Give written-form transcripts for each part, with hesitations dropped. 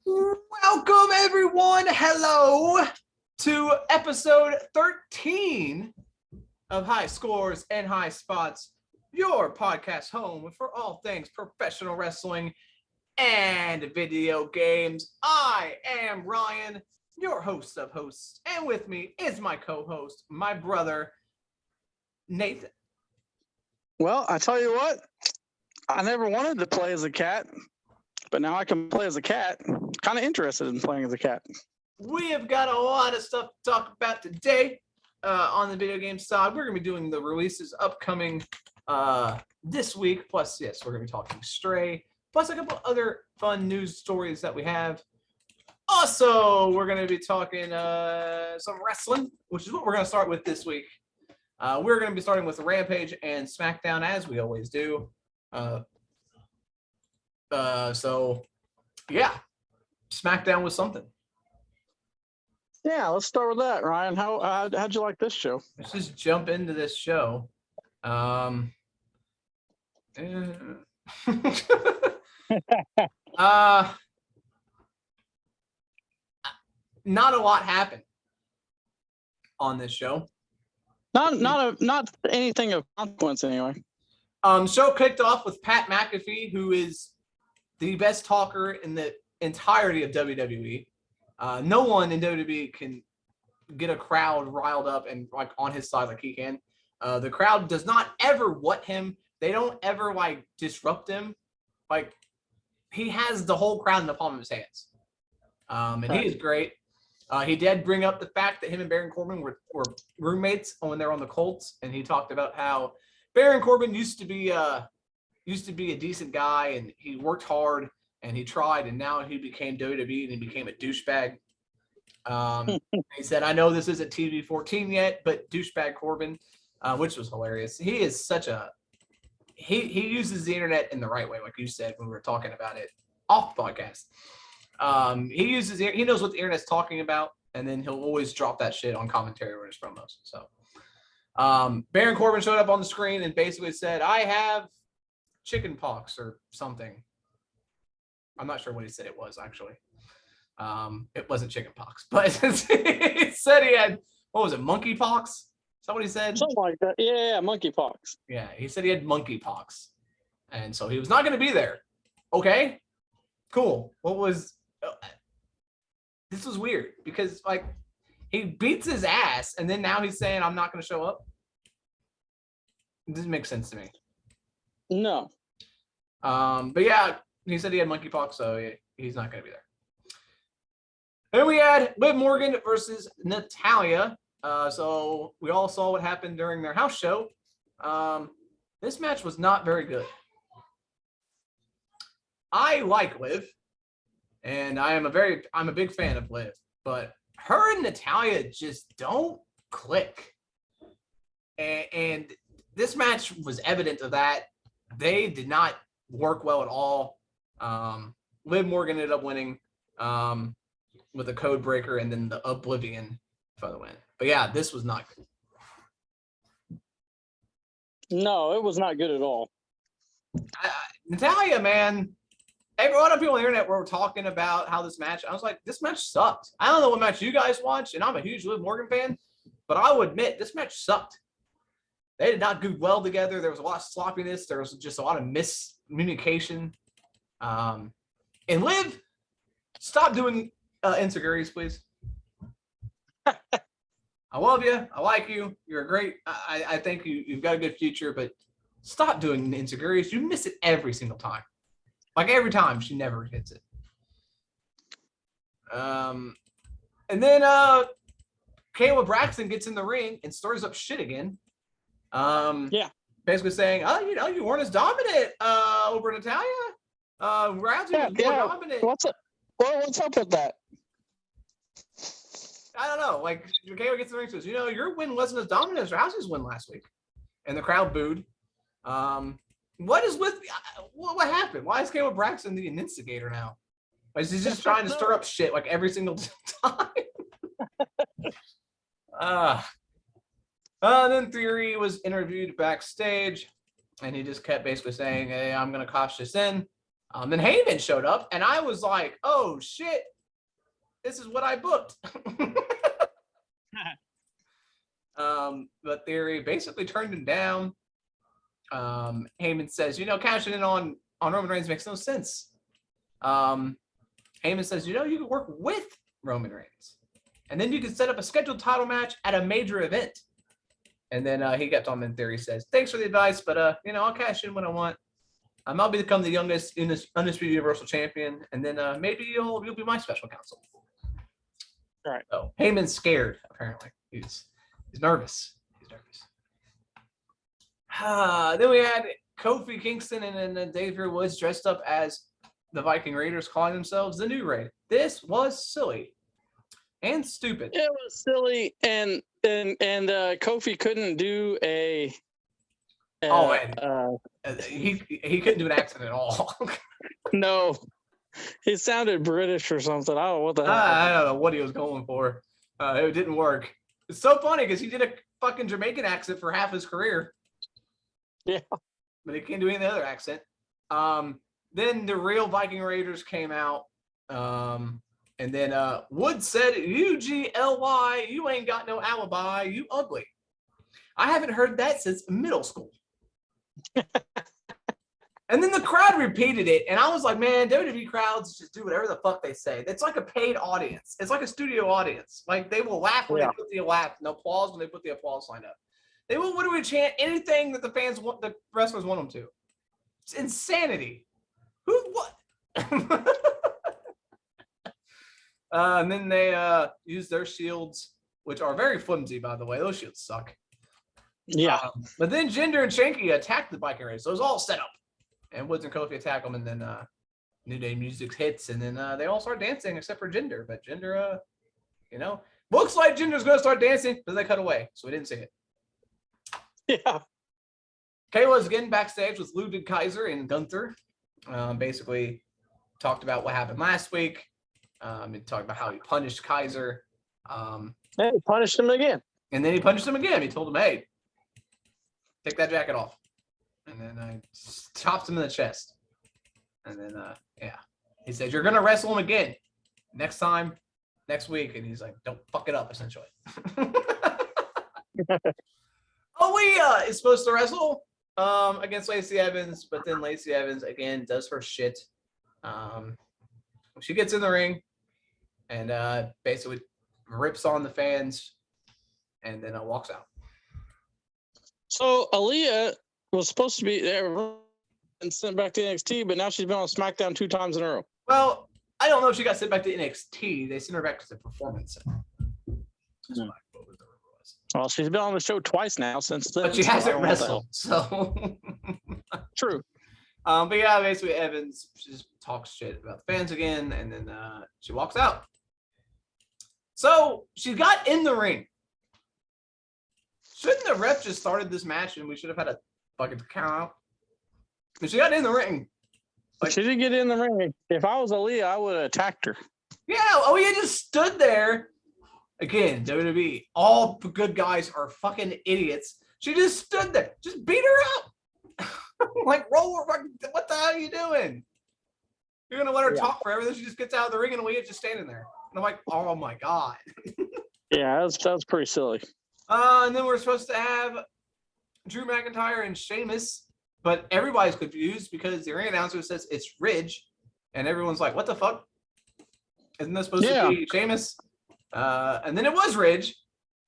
Welcome, everyone. Hello to episode 13 of High Scores and High Spots, your podcast home for all things professional wrestling and video games. I am Ryan, your host of hosts, and with me is my co-host, my brother, Nathan. Well, I tell you what, I never wanted to play as a cat, but now I can play as a cat. Kind of interested in playing as a cat. We have got a lot of stuff to talk about today on the video game side. We're going to be doing the releases upcoming this week. Plus, yes, we're going to be talking Stray. Plus, a couple other fun news stories that we have. Also, we're going to be talking some wrestling, which is what we're going to start with this week. We're going to be starting with Rampage and Smackdown, as we always do. So, yeah, Smackdown was something. Yeah, let's start with that, Ryan. How'd you like this show? Let's just jump into this show. Not a lot happened on this show. Not anything of consequence anyway. Show kicked off with Pat McAfee, who is the best talker in the entirety of WWE. No one in WWE can get a crowd riled up and like on his side like he can. The crowd does not ever want him. They don't ever like disrupt him. Like he has the whole crowd in the palm of his hands. And he is great. He did bring up the fact that him and Baron Corbin were roommates when they were on the Colts, and he talked about how Baron Corbin used to be a decent guy, and he worked hard and he tried, and now he became WWE and he became a douchebag. He said, "I know this isn't TV 14 yet, but douchebag Corbin," which was hilarious. He is such a he uses the internet in the right way, like you said when we were talking about it off the podcast. He knows what the internet's talking about, and then he'll always drop that shit on commentary or his promos. So Baron Corbin showed up on the screen and basically said, "I have chicken pox," or something. I'm not sure what he said it was, actually. It wasn't chicken pox, but he said he had, what was it, monkey pox? Is that what he said? Something like that. Yeah, monkey pox. Yeah, he said he had monkey pox. And so he was not going to be there. Okay, cool. This was weird because, like, he beats his ass and then now he's saying, "I'm not going to show up." It doesn't make sense to me. No. But yeah, he said he had monkeypox, so he's not going to be there. Then we had Liv Morgan versus Natalya. So we all saw what happened during their house show. This match was not very good. I like Liv, and I'm a big fan of Liv, but her and Natalya just don't click. And this match was evident of that. They did not work well at all. Liv Morgan ended up winning with a code breaker and then the Oblivion for the win. But yeah, this was not good. No, it was not good at all. Natalya, man, a lot of people on the internet were talking about how this match, I was like, this match sucked. I don't know what match you guys watch, and I'm a huge Liv Morgan fan, but I will admit this match sucked. They did not do well together. There was a lot of sloppiness. There was just a lot of miscommunication. And Liv, stop doing insecurities, please. I love you. I like you. You're great. I think you've got a good future, but stop doing insecurities. You miss it every single time. Like every time, she never hits it. And then Kayla Braxton gets in the ring and stirs up shit again. Yeah. Basically saying, "Oh, you weren't as dominant over Natalya. Rousey was more dominant." What's up with that? I don't know. Like, Kayla gets in the ring and says, "Your win wasn't as dominant as Rousey's win last week," and the crowd booed. What happened? Why is Kayla Braxton the instigator now? Like, she's just trying to stir up shit like every single time. Then Theory was interviewed backstage, and he just kept basically saying, "Hey, I'm going to cash this in. Then Heyman showed up, and I was like, "Oh shit, this is what I booked." But Theory basically turned him down. Heyman says, cashing in on Roman Reigns makes no sense. Heyman says, you can work with Roman Reigns, and then you can set up a scheduled title match at a major event. And then he kept on in Theory says, thanks for the advice, but I'll cash in when I want. I'll become the youngest undisputed Universal Champion, and then maybe you'll be my special counsel. All right. So Heyman's scared. Apparently, he's nervous. He's nervous. Then we had Kofi Kingston and then Xavier Woods dressed up as the Viking Raiders, calling themselves the New Raid. This was silly and stupid. It was silly, and Kofi couldn't do a. He couldn't do an accent at all. No, he sounded British or something. I don't know what the hell. I don't know what he was going for. It didn't work. It's so funny because he did a fucking Jamaican accent for half his career. Yeah, but he can't do any other accent. Then the real Viking Raiders came out, and then Woods said, "UGLY, you ain't got no alibi, you ugly." I haven't heard that since middle school. And then the crowd repeated it, and I was like, man, WWE crowds just do whatever the fuck they say. It's like a paid audience. It's like a studio audience. Like, they will laugh when they put the laugh, and applause when they put the applause sign up. They will literally chant anything that the fans want, the wrestlers want them to. It's insanity. What? And then they use their shields, which are very flimsy, by the way. Those shields suck. Yeah. But then Jinder and Shanky attacked the Viking Raiders, so it was all set up. And Woods and Kofi attack them, and then New Day music hits, and then they all start dancing except for Jinder. But Jinder, looks like Jinder's going to start dancing, but they cut away, so we didn't see it. Yeah. Kayla's again backstage with Ludwig Kaiser and Gunther. Basically talked about what happened last week. And talked about how he punished Kaiser. He punished him again. And then he punished him again. He told him, hey, take that jacket off. And then I chopped him in the chest. And then, he said, you're going to wrestle him again next week. And he's like, don't fuck it up, essentially. Aaliyah is supposed to wrestle against Lacey Evans, but then Lacey Evans, again, does her shit. She gets in the ring and basically rips on the fans and then walks out. So Aaliyah was supposed to be there and sent back to NXT, but now she's been on SmackDown 2 times in a row. Well, I don't know if she got sent back to NXT. They sent her back to the Performance Center. Well, she's been on the show twice now since then. But she hasn't wrestled, so. True. But yeah, basically Evans just talks shit about the fans again, and then she walks out. So she got in the ring. Shouldn't the ref just started this match and we should have had a fucking count out? But she got in the ring. Like, she didn't get in the ring. If I was Aaliyah, I would have attacked her. Yeah, Aaliyah just stood there. Again, WWE, all good guys are fucking idiots. She just stood there. Just beat her up. Like, roll her. What the hell are you doing? You're going to let her talk forever, then she just gets out of the ring and Aaliyah's just standing there. And I'm like, oh my God. Yeah, that was pretty silly. And then we're supposed to have Drew McIntyre and Sheamus, but everybody's confused because the ring announcer says it's Ridge, and everyone's like, what the fuck? Isn't this supposed to be Sheamus? And then it was Ridge,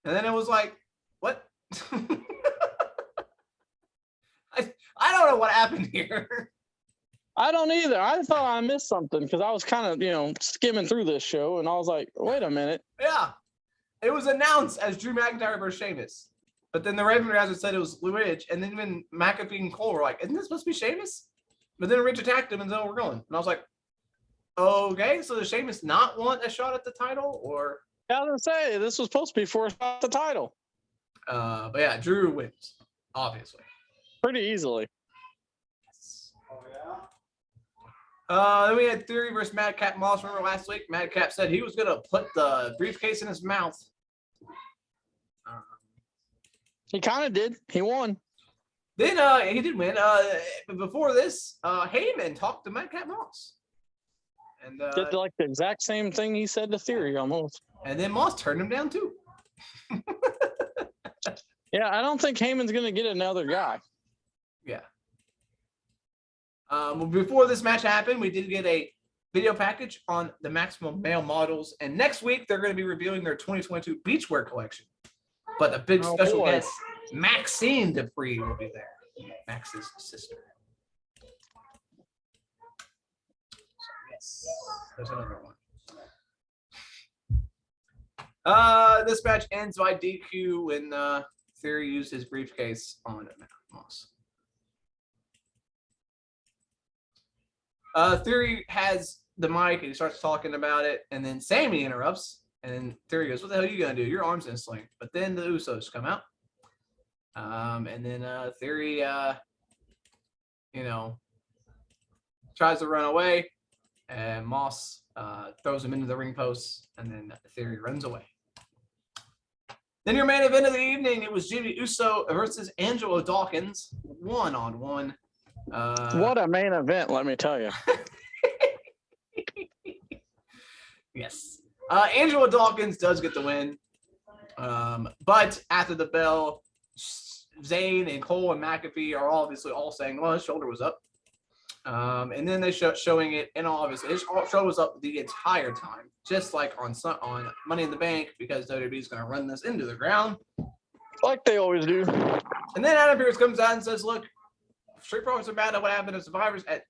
and then it was like, what? I don't know what happened here. I don't either. I thought I missed something because I was kind of, skimming through this show, and I was like, wait a minute. Yeah. It was announced as Drew McIntyre versus Sheamus. But then the Raven Razor said it was Ridge, and then even McAfee and Cole were like, isn't this supposed to be Sheamus? But then Ridge attacked him, and then we're going. And I was like, okay, so does Sheamus not want a shot at the title? Or I was going to say, this was supposed to be for a shot at the title. But yeah, Drew wins, obviously. Pretty easily. Oh, yeah? Then we had Theory versus Madcap Moss. Remember last week? Madcap said he was going to put the briefcase in his mouth. He kind of did. He won. Then he did win. But before this, Heyman talked to Madcap Moss. And Did like the exact same thing he said to Theory almost. And then Moss turned him down too. Yeah, I don't think Heyman's gonna get another guy. Yeah. Before this match happened, we did get a video package on the Maximum Male models, and next week they're going to be revealing their 2022 beachwear collection. But a big special guest, Maxine Dupree, will be there. Max's sister. So, yes, there's another one. This match ends by DQ when Theory used his briefcase on Moss. Theory has the mic and he starts talking about it, and then Sammy interrupts, and then Theory goes, "What the hell are you gonna do? Your arm's in a sling." But then the Usos come out, and then Theory, tries to run away, and Moss throws him into the ring post, and then Theory runs away. Then your main event of the evening, it was Jimmy Uso versus Angelo Dawkins, 1-on-1. What a main event, let me tell you. Yes. Angelo Dawkins does get the win. But after the bell, Zayn and Cole and McAfee are obviously all saying, well, his shoulder was up. And then they showing it, and obviously his shoulder was up the entire time, just like on Money in the Bank, because WWE is going to run this into the ground. Like they always do. And then Adam Pearce comes out and says, look, Street Profits are mad at what happened to Survivors at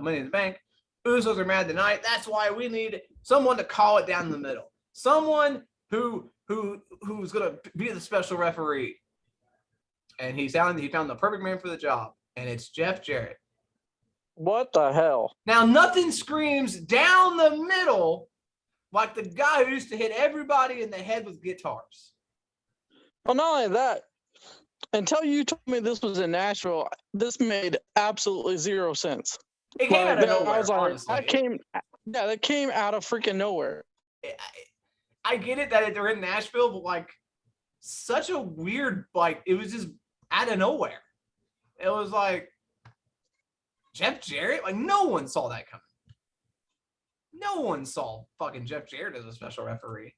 Money in the Bank. Usos are mad tonight. That's why we need someone to call it down the middle. Someone who's gonna be the special referee. And he found the perfect man for the job, and it's Jeff Jarrett. What the hell? Now nothing screams down the middle like the guy who used to hit everybody in the head with guitars. Well, not only that, until you told me this was in Nashville, this made absolutely zero sense. It came out of nowhere. I was like, honestly. that came out of freaking nowhere. I get it that they're in Nashville, but like such a weird, like it was just out of nowhere. It was like Jeff Jarrett, like no one saw that coming. No one saw fucking Jeff Jarrett as a special referee.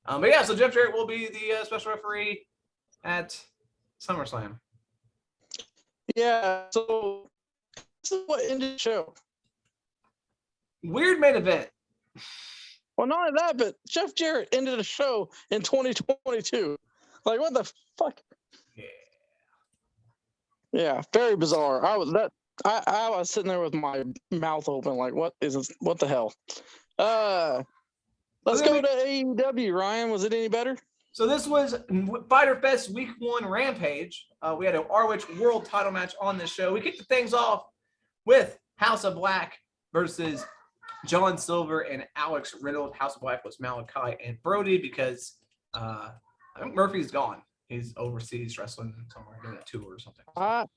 But yeah, so Jeff Jarrett will be the special referee at SummerSlam. Yeah, so this is what ended the show. Weird main event. Well, not only that, but Jeff Jarrett ended the show in 2022. Like, what the fuck? Yeah. Yeah, very bizarre. I was sitting there with my mouth open, like, what is this? What the hell? Let's go to AEW. Ryan, was it any better? So this was Fyter Fest Week 1 Rampage. We had an ROH World Title match on this show. We kicked things off with House of Black versus John Silver and Alex Riddle. House of Black was Malachi and Brody because I think Murphy's gone. He's overseas wrestling somewhere, doing a tour or something.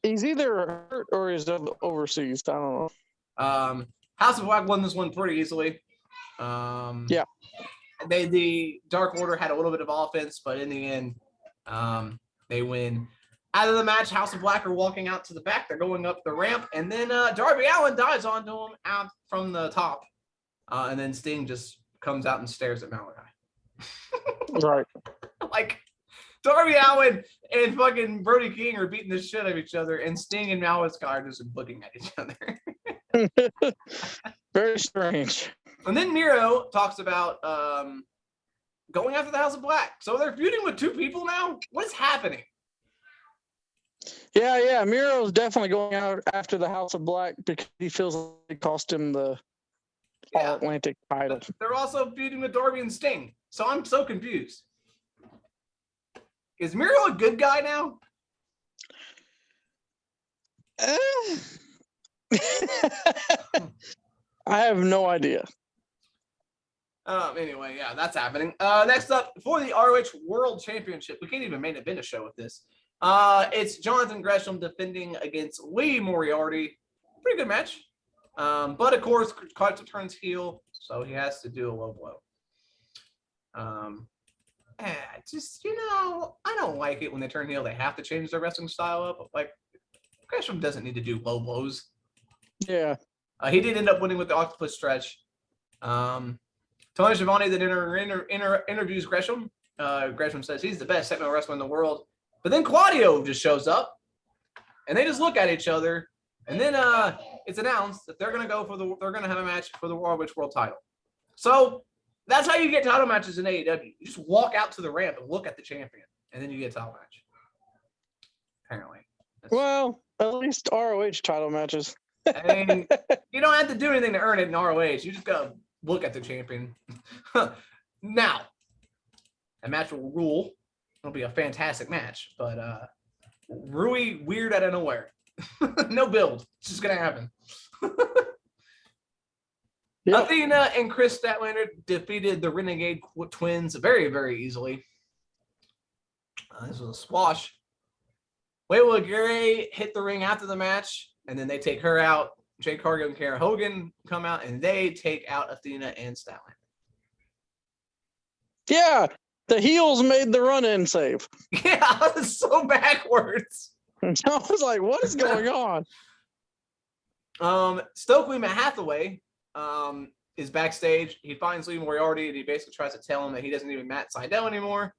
He's either hurt or he's overseas. I don't know. House of Black won this one pretty easily. Yeah. The Dark Order had a little bit of offense, but in the end, they win. Out of the match, House of Black are walking out to the back. They're going up the ramp, and then Darby Allin dives onto him out from the top. And then Sting just comes out and stares at Malachi. Right. Like, Darby Allin and fucking Brody King are beating the shit out of each other, and Sting and Malachi are just looking at each other. Very strange. And then Miro talks about going after the House of Black. So they're feuding with two people now? What's happening? Yeah. Miro's definitely going out after the House of Black because he feels like it cost him the All-Atlantic title. They're also feuding with Darby and Sting. So I'm so confused. Is Miro a good guy now? I have no idea. Anyway, yeah, that's happening. Next up, for the ROH World Championship, we can't even make a been show with this. It's Jonathan Gresham defending against Lee Moriarty. Pretty good match. But of course, Kaiser turns heel, so he has to do a low blow. I don't like it when they turn heel. They have to change their wrestling style up. Like, Gresham doesn't need to do low blows. Yeah. He did end up winning with the octopus stretch. Tony Schiavone then interviews Gresham. Gresham says he's the best techno wrestler in the world. But then Claudio just shows up, and they just look at each other, and then it's announced that they're gonna have a match for the World title. So that's how you get title matches in AEW. You just walk out to the ramp and look at the champion, and then you get a title match. Apparently. Well, at least ROH title matches. I mean, you don't have to do anything to earn it in ROH. You just gotta look at the champion. Now, a match will rule. It'll be a fantastic match, but Rui weird out of nowhere. No build. It's just gonna happen. Yep. Athena and Chris Statlander defeated the Renegade Twins very, very easily. This was a squash. Layla Gary hit the ring after the match, and then they take her out. Jade Cargill and Kara Hogan come out, and they take out Athena and Statlander. Yeah, the heels made the run-in save. Yeah, it's so backwards. I was like, what is going on? Stokely Hathaway is backstage. He finds Lee Moriarty, and he basically tries to tell him that he doesn't need Matt Sydal anymore.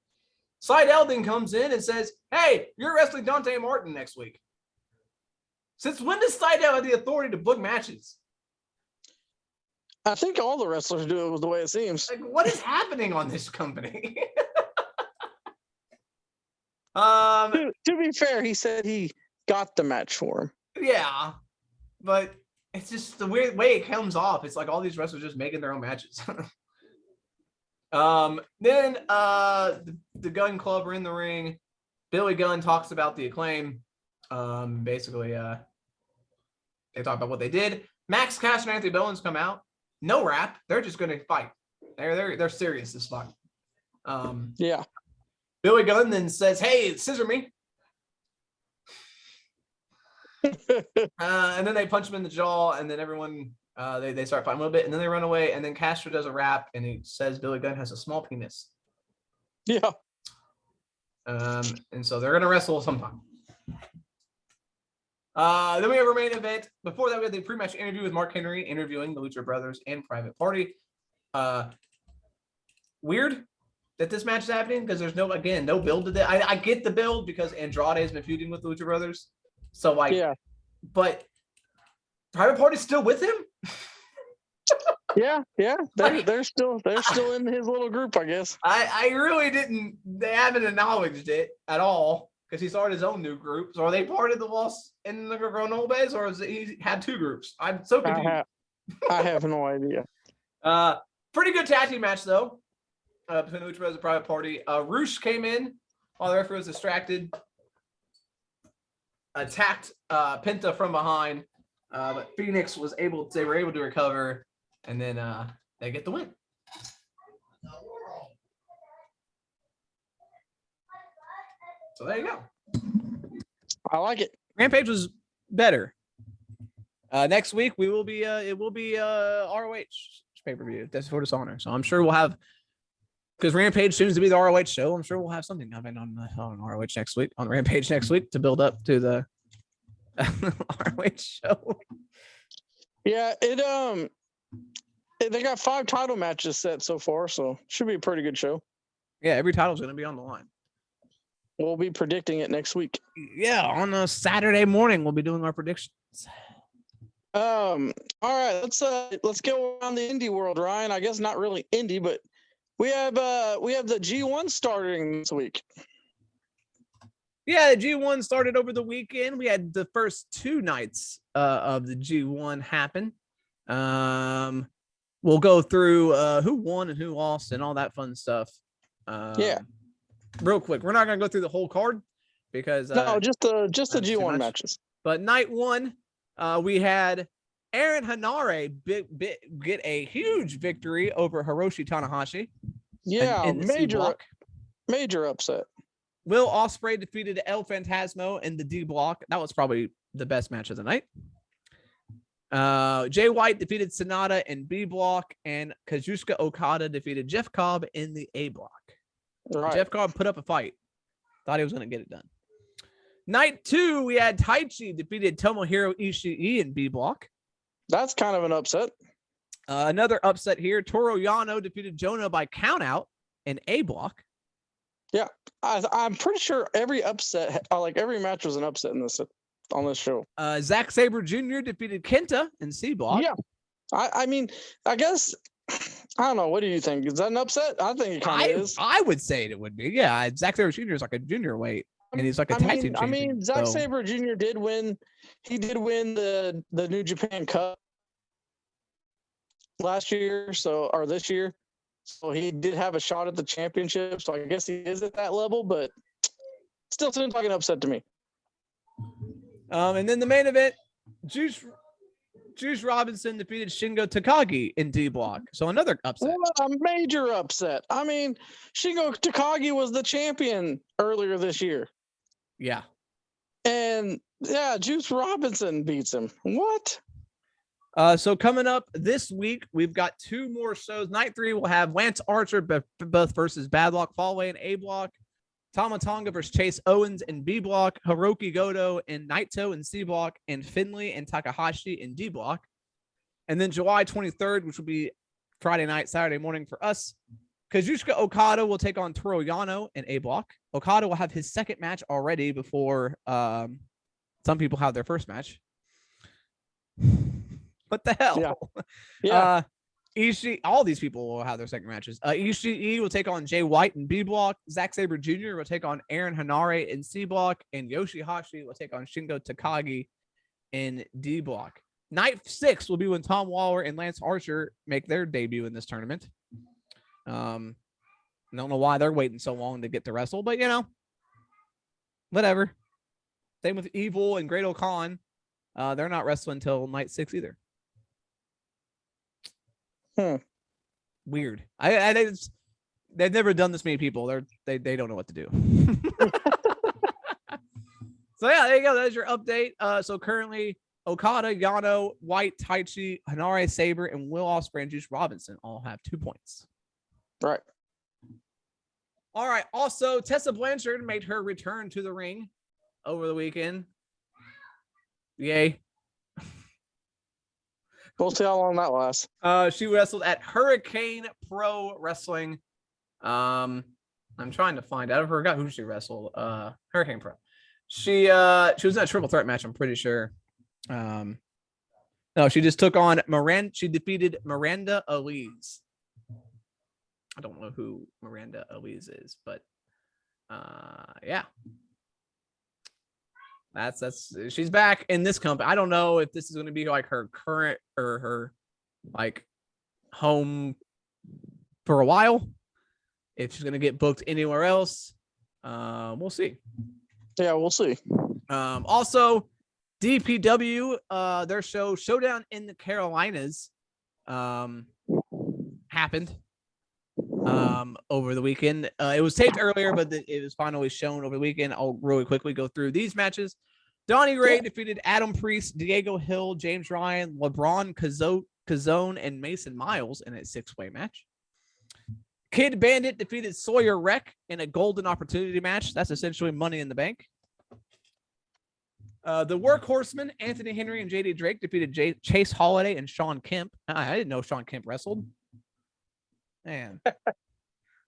Sydal then comes in and says, hey, you're wrestling Dante Martin next week. Since when does Sydal have the authority to book matches? I think all the wrestlers do it the way it seems. Like, what is happening on this company? To be fair, he said he got the match for him. Yeah, but it's just the weird way it comes off. It's like all these wrestlers just making their own matches. Then the Gunn Club are in the ring. Billy Gunn talks about the Acclaim. Basically, they talk about what they did. Max Cash and Anthony Bowens come out. No rap. They're just going to fight. They're serious this fight. Yeah. Billy Gunn then says, "Hey, scissor me." And then they punch him in the jaw, and then everyone they start fighting a little bit, and then they run away, and then Castro does a rap, and he says Billy Gunn has a small penis. Yeah. And so they're gonna wrestle sometime. Then we have our main event. Before that, we had the pre-match interview with Mark Henry interviewing the Lucha Brothers and Private Party. Weird that this match is happening because there's no build to that. I get the build because Andrade has been feuding with the Lucha Brothers. So yeah. But Private Party's still with him? Yeah. They're still in his little group, I guess. I really didn't. They haven't acknowledged it at all because he started his own new group. So are they part of the Los in the Granolbes, or is he had two groups? I'm so confused. I have no idea. Pretty good tag team match though. Between Lucha Brothers and Private Party. Roosh came in while the referee was distracted. Attacked Penta from behind, but Phoenix were able to recover, and then they get the win. So there you go. I like it. Rampage was better. Next week it will be ROH pay-per-view. That's for Dishonor. So I'm sure we'll have, because Rampage seems to be the ROH show. I'm sure we'll have something coming on ROH next week, on Rampage next week, to build up to the ROH show. Yeah, they got 5 title matches set so far, so should be a pretty good show. Yeah, every title's going to be on the line. We'll be predicting it next week. Yeah, on a Saturday morning, we'll be doing our predictions. All right, let's go around the indie world, Ryan. I guess not really indie, but we have the G1 starting this week. Yeah, the G1 started over the weekend. We had the first 2 nights of the G1 happen. We'll go through who won and who lost and all that fun stuff. Real quick. We're not going to go through the whole card because no, just the G1 matches. But night 1, we had Aaron Hanare get a huge victory over Hiroshi Tanahashi. Yeah, major upset. Will Ospreay defeated El Phantasmo in the D block. That was probably the best match of the night. Jay White defeated Sonata in B block, and Kazuchika Okada defeated Jeff Cobb in the A block. Right. Jeff Cobb put up a fight. Thought he was going to get it done. Night 2, we had Taichi defeated Tomohiro Ishii in B block. That's kind of an upset. Another upset here. Toru Yano defeated Jonah by countout in A block. Yeah, I'm pretty sure every upset, like every match, was an upset in this on this show. Zack Sabre Jr. defeated Kenta in C block. Yeah, I mean, I guess I don't know. What do you think? Is that an upset? I think it kind of is. I would say it would be. Yeah, Zack Sabre Jr. is like a junior weight, and he's like a tag team champion. I mean, Zack Sabre Jr. did win. He did win the New Japan Cup last year, or this year. So he did have a shot at the championship. So I guess he is at that level, but still seems like an upset to me. And then the main event, Juice Robinson defeated Shingo Takagi in D block. So another upset. What a major upset. I mean, Shingo Takagi was the champion earlier this year. Yeah. And yeah, Juice Robinson beats him. What? So coming up this week, we've got 2 more shows. Night 3 will have Lance Archer both versus Bad Luck Fallway in A block, Tama Tonga versus Chase Owens in B block, Hiroki Goto and Naito in C block, and Finlay and Takahashi in D block. And then July 23rd, which will be Friday night, Saturday morning for us, Kazuchika Okada will take on Toru Yano in A block. Okada will have his second match already before some people have their first match. What the hell? Yeah. Ishii, all these people will have their second matches. Ishii will take on Jay White in B block. Zack Sabre Jr. will take on Aaron Hanare in C block. And Yoshihashi will take on Shingo Takagi in D block. Night 6 will be when Tom Waller and Lance Archer make their debut in this tournament. I don't know why they're waiting so long to get to wrestle, but whatever. Same with Evil and Great Khan. They're not wrestling until night 6 either. Weird. They've never done this many people. They don't know what to do. So yeah, there you go. That's your update. So currently Okada, Yano, White, Taichi, Hanare, Sabre, and Will Ospreay and Juice Robinson all have 2 points. Right. All right. Also, Tessa Blanchard made her return to the ring over the weekend. Yay. We'll see how long that lasts. She wrestled at Hurricane Pro Wrestling. I'm trying to find out. I forgot who she wrestled. Hurricane Pro. She was in a triple threat match, I'm pretty sure. No, she just took on Miranda. She defeated Miranda Elise. I don't know who Miranda Elise is, but yeah. That's she's back in this company. I don't know if this is going to be like her current or her like home for a while. If she's going to get booked anywhere else, we'll see. Yeah, we'll see. Also, DPW, their show Showdown in the Carolinas happened over the weekend. It was taped earlier, but it was finally shown over the weekend. I'll really quickly go through these matches. Donnie Ray defeated Adam Priest, Diego Hill, James Ryan, LeBron Cazone, and Mason Miles in a 6-way match. Kid Bandit defeated Sawyer Wreck in a golden opportunity match. That's essentially Money in the Bank. The Workhorsemen, Anthony Henry and JD Drake defeated Chase Holiday and Sean Kemp. I didn't know Sean Kemp wrestled. Man.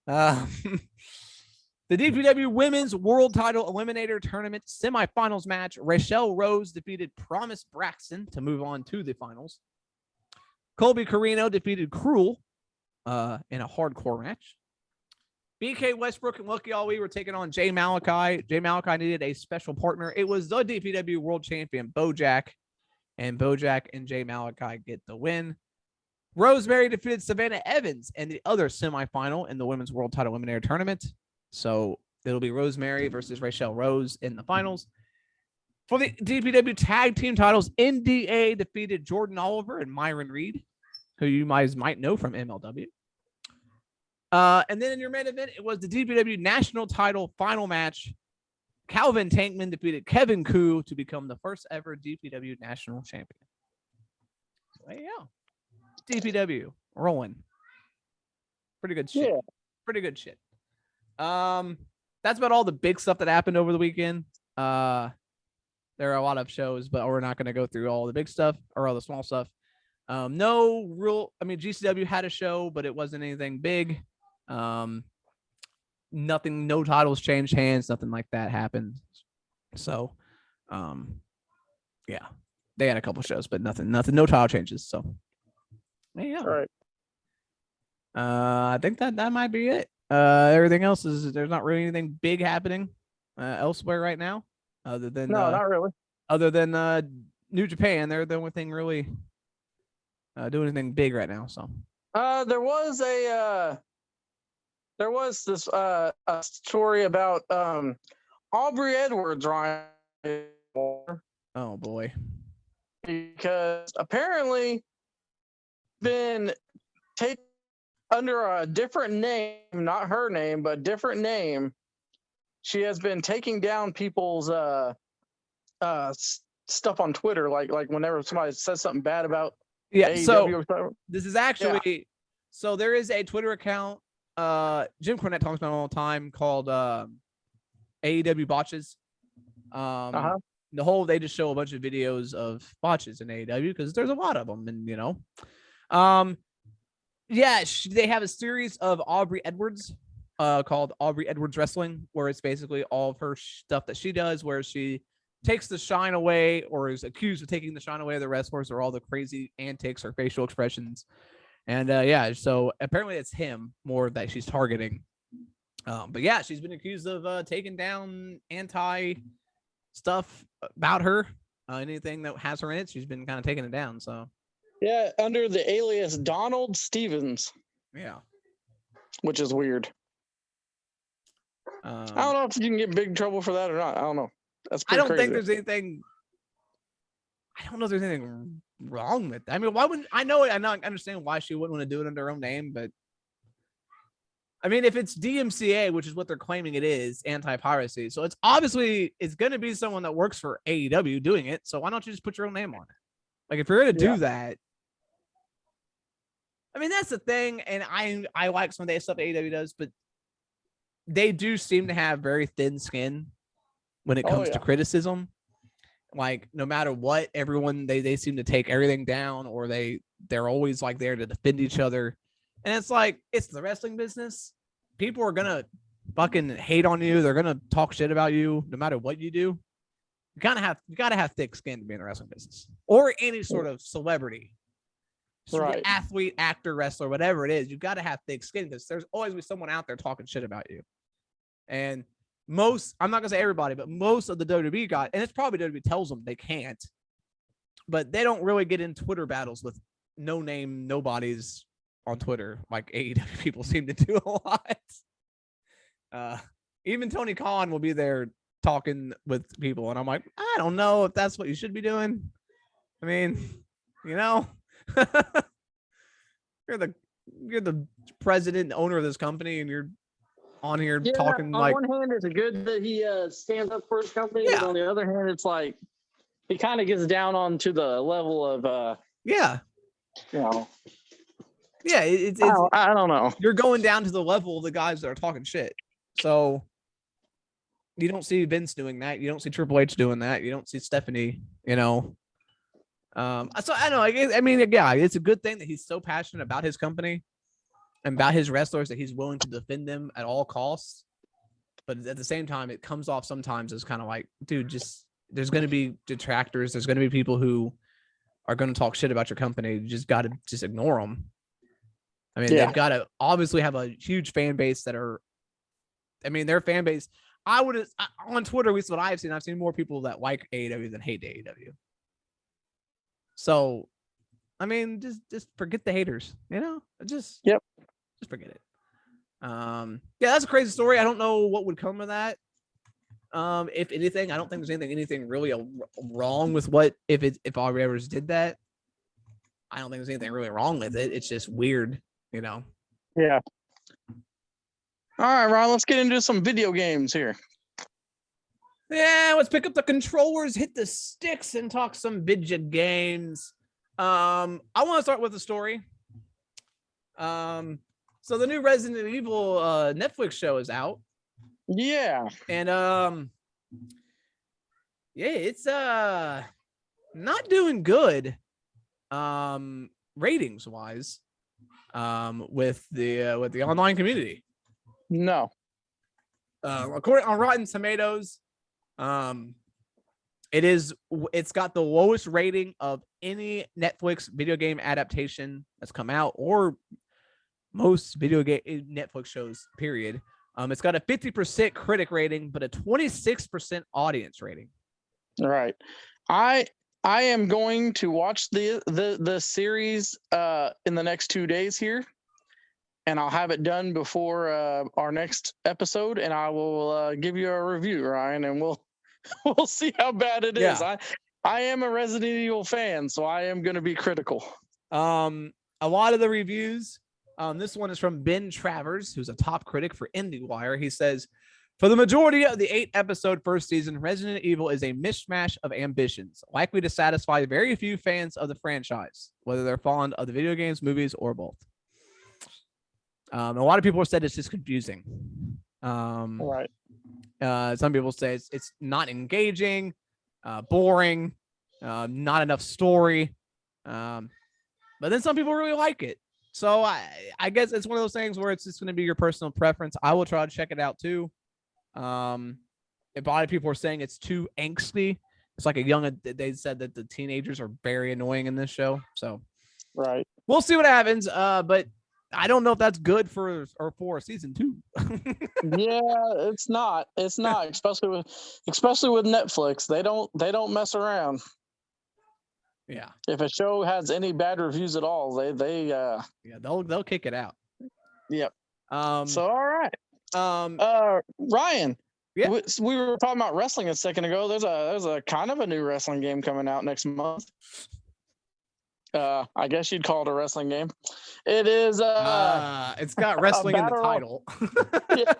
The DPW Women's World Title Eliminator Tournament semifinals match. Rachel Rose defeated Promise Braxton to move on to the finals. Colby Carino defeated Cruel in a hardcore match. BK Westbrook and Lucky Ali were taking on Jay Malachi. Jay Malachi needed a special partner. It was the DPW World Champion Bojack, and Bojack and Jay Malachi get the win. Rosemary defeated Savannah Evans in the other semifinal in the Women's World Title Eliminator Tournament. So it'll be Rosemary versus Rachel Rose in the finals. For the DPW Tag Team titles, NDA defeated Jordan Oliver and Myron Reed, who you might know from MLW. And then in your main event, it was the DPW National Title final match. Calvin Tankman defeated Kevin Koo to become the first ever DPW National Champion. So there you go. DPW rolling. Pretty good shit. Yeah. Pretty good shit. That's about all the big stuff that happened over the weekend. There are a lot of shows, but we're not going to go through all the big stuff or all the small stuff. No real. I mean, GCW had a show, but it wasn't anything big. Nothing. No titles changed hands. Nothing like that happened. So, yeah, they had a couple shows, but nothing. No title changes. So, yeah. All right. I think that might be it. Everything else is there's not really anything big happening elsewhere right now, other than not really. Other than New Japan, they're the only thing really doing anything big right now. So there was this a story about Aubrey Edwards, Ryan. Oh boy. Because apparently been taken under a different name, not her name, but different name. She has been taking down people's stuff on Twitter, like whenever somebody says something bad about AEW so or something. This is actually so there is a Twitter account Jim Cornette talks about all the time called AEW botches. The whole they just show a bunch of videos of botches in AEW because there's a lot of them, and you know, they have a series of Aubrey Edwards called Aubrey Edwards Wrestling, where it's basically all of her stuff that she does, where she takes the shine away or is accused of taking the shine away of the wrestlers or all the crazy antics or facial expressions. And so apparently it's him more that she's targeting. But yeah, she's been accused of taking down anti stuff about her. Anything that has her in it, she's been kind of taking it down. So yeah, under the alias Donald Stevens. Yeah, which is weird. I don't know if you can get in big trouble for that or not. I don't know. That's pretty crazy. Think there's anything. I don't know if there's anything wrong with that. I mean, why wouldn't I know it? I understand why she wouldn't want to do it under her own name, but I mean, if it's DMCA, which is what they're claiming it is, anti-piracy, so it's obviously it's going to be someone that works for AEW doing it. So why don't you just put your own name on it? Like if you're going to do that, I mean, that's the thing. And I like some of the stuff AEW does, but they do seem to have very thin skin when it comes to criticism. Like no matter what, everyone they seem to take everything down, or they're always like there to defend each other. And it's like it's the wrestling business. People are gonna fucking hate on you. They're gonna talk shit about you no matter what you do. You gotta have thick skin to be in the wrestling business, or any sort of celebrity, right? Athlete, actor, wrestler, whatever it is. You gotta have thick skin because there's always be someone out there talking shit about you. And I'm not gonna say everybody, but most of the WWE guys, and it's probably WWE tells them they can't, but they don't really get in Twitter battles with no name nobodies on Twitter like AEW people seem to do a lot. Even Tony Khan will be there talking with people, and I'm like, I don't know if that's what you should be doing. I mean, you know, you're the president and owner of this company, and you're on here talking on like. On one hand, it's good that he stands up for his company, but on the other hand, it's like he kind of gets down onto the level of you know. Yeah, it's I don't know. You're going down to the level of the guys that are talking shit. So you don't see Vince doing that. You don't see Triple H doing that. You don't see Stephanie, you know. So I know. I mean, yeah, it's a good thing that he's so passionate about his company and about his wrestlers that he's willing to defend them at all costs. But at the same time, it comes off sometimes as kind of like, dude, just there's going to be detractors. There's going to be people who are going to talk shit about your company. You just got to just ignore them. I mean, they've got to obviously have a huge fan base their fan base. On Twitter, at least what I've seen more people that like AEW than hate AEW. So, I mean, just forget the haters, you know, just forget it. That's a crazy story. I don't know what would come of that. If anything, I don't think there's anything really wrong with if Aubrey Edwards did that. I don't think there's anything really wrong with it. It's just weird. You know. Yeah. All right, Ron, let's get into some video games here. Yeah, let's pick up the controllers, hit the sticks, and talk some video games. I want to start with a story. So the new Resident Evil Netflix show is out. Yeah. And Yeah, it's not doing good ratings wise with the online community. No. According on Rotten Tomatoes, it's got the lowest rating of any Netflix video game adaptation that's come out, or most video game Netflix shows, period. It's got a 50% critic rating, but a 26% audience rating. Right. I am going to watch the series in the next 2 days here, and I'll have it done before our next episode, and I will give you a review, Ryan, and we'll see how bad it is. I am a Resident Evil fan, so I am going to be critical. A lot of the reviews. This one is from Ben Travers, who's a top critic for IndieWire. He says, for the majority of the 8-episode first season, Resident Evil is a mishmash of ambitions, likely to satisfy very few fans of the franchise, whether they're fond of the video games, movies, or both. A lot of people have said it's just confusing. Right. Some people say it's not engaging, boring, not enough story. But then some people really like it. So I guess it's one of those things where it's just going to be your personal preference. I will try to check it out too. A lot of people are saying it's too angsty. It's like they said that the teenagers are very annoying in this show. So right. We'll see what happens. But I don't know if that's good for season 2. Yeah, it's not, especially with Netflix. They don't mess around. Yeah. If a show has any bad reviews at all, they'll kick it out. Yep. So all right. Ryan. Yeah. We were talking about wrestling a second ago. There's a kind of a new wrestling game coming out next month. I guess you'd call it a wrestling game. It is it's got wrestling in the title. Yeah,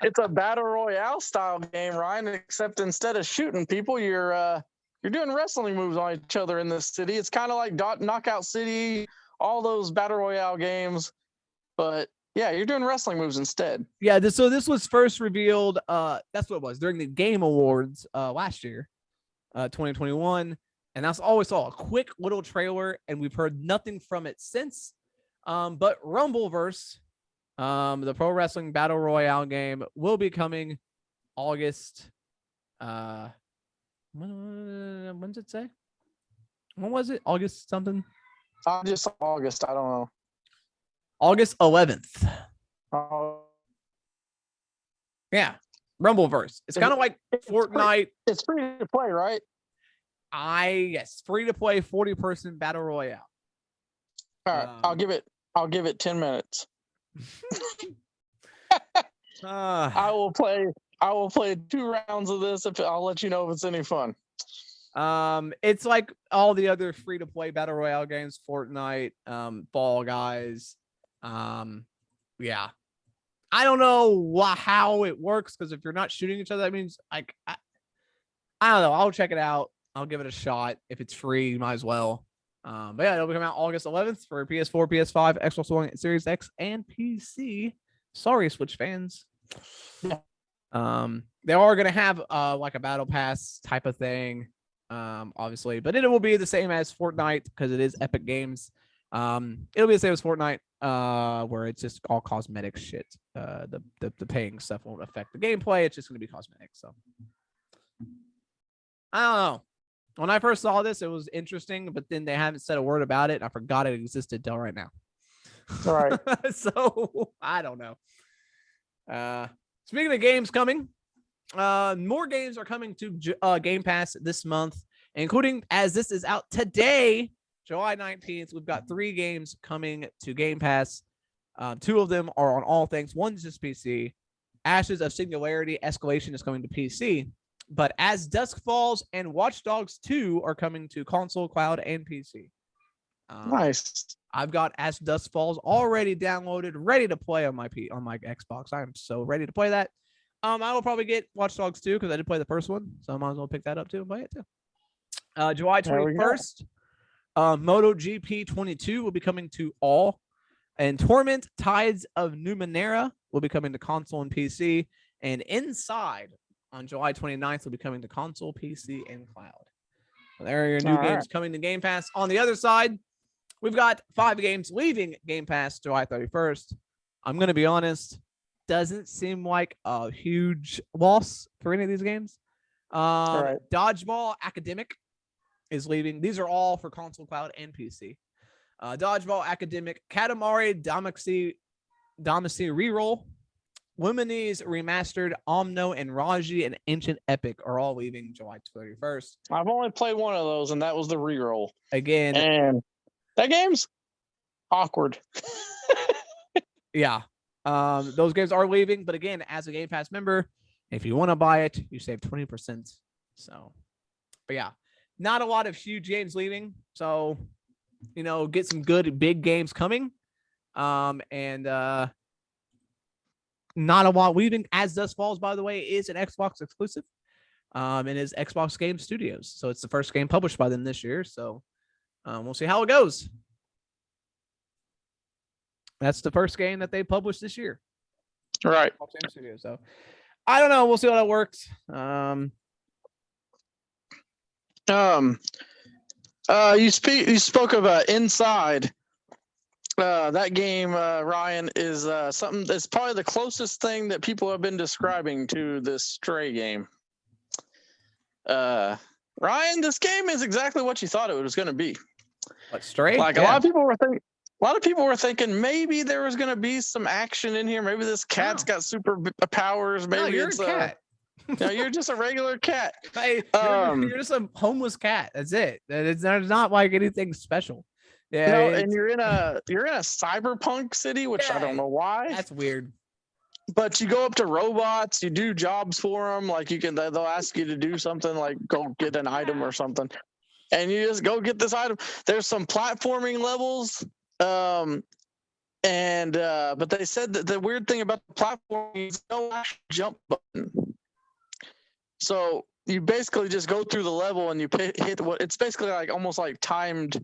it's a battle royale style game, Ryan, except instead of shooting people, you're doing wrestling moves on each other in this city. It's kind of like Knockout City, all those battle royale games, but yeah, you're doing wrestling moves instead. Yeah, so this was first revealed. That's what it was during the Game Awards last year, 2021, and that's all we saw. A quick little trailer, and we've heard nothing from it since. But Rumbleverse, the pro wrestling battle royale game, will be coming August. When does it say? When was it? August something? Just August. I don't know. August 11th. Yeah. Rumbleverse. It's kind of like Fortnite. It's free to play, right? Yes. Free to play 40-person battle royale. All right. I'll give it 10 minutes. I will play 2 rounds of this. I'll let you know if it's any fun. It's like all the other free to play battle royale games, Fortnite, Fall Guys. Yeah. I don't know how it works, because if you're not shooting each other, that means I don't know. I'll check it out. I'll give it a shot. If it's free, you might as well. But yeah, it'll be coming out August 11th for PS4, PS5, Xbox One, Series X, and PC. Sorry, Switch fans. Yeah. They are gonna have like a battle pass type of thing, obviously, but it will be the same as Fortnite because it is Epic Games. It'll be the same as Fortnite, where it's just all cosmetic shit. The paying stuff won't affect the gameplay. It's just gonna be cosmetic. So I don't know. When I first saw this, it was interesting, but then they haven't said a word about it. I forgot it existed till right now. All right. So I don't know. Speaking of games coming, more games are coming to Game Pass this month, including, as this is out today, July 19th, we've got 3 games coming to Game Pass. 2 of them are on all things. One's just PC. Ashes of Singularity Escalation is coming to PC. But As Dusk Falls and Watch Dogs 2 are coming to console, cloud, and PC. Nice. I've got As Dusk Falls already downloaded, ready to play on my Xbox. I am so ready to play that. I will probably get Watch Dogs 2 because I did play the first one, so I might as well pick that up too and play it too. July 21st, MotoGP 22 will be coming to all, and Torment Tides of Numenera will be coming to console and PC. And Inside On July 29th, will be coming to console, PC, and cloud. So there are your new All games right. coming to Game Pass. On the other side, we've got 5 games leaving Game Pass July 31st. I'm going to be honest, doesn't seem like a huge loss for any of these games. Right. Dodgeball Academic is leaving. These are all for console, cloud, and PC. Dodgeball Academic, Katamari Damacy Reroll, Luminese Remastered, Omno, and Raji and Ancient Epic are all leaving July 31st. I've only played one of those, and that was the reroll. Again, And that game's awkward. yeah. Those games are leaving, but again, as a Game Pass member, if you want to buy it, you save 20%. So, but yeah, not a lot of huge games leaving. So, get some good big games coming. And not a lot leaving. As Dust Falls, by the way, is an Xbox exclusive. And is Xbox Game Studios. So it's the first game published by them this year. So we'll see how it goes. That's the first game that they published this year. Right. Xbox Game Studios. So I don't know. We'll see how that works. You spoke of Inside. That game, Ryan, is something that's probably the closest thing that people have been describing to this Stray game. Ryan, this game is exactly what you thought it was going to be. What, Stray? Like, a lot of people were thinking maybe there was going to be some action in here. Maybe this cat's got super powers. Maybe you're it's a cat. You're just a regular cat. Hey, you're just a homeless cat. That's it. It's not like anything special. Yeah, no, and you're in a cyberpunk city, which I don't know why. That's weird. But you go up to robots, you do jobs for them. Like they'll ask you to do something, like go get an item or something, and you just go get this item. There's some platforming levels, but they said that the weird thing about the platforming is no actual jump button. So you basically just go through the level and you hit what it's basically like almost like timed.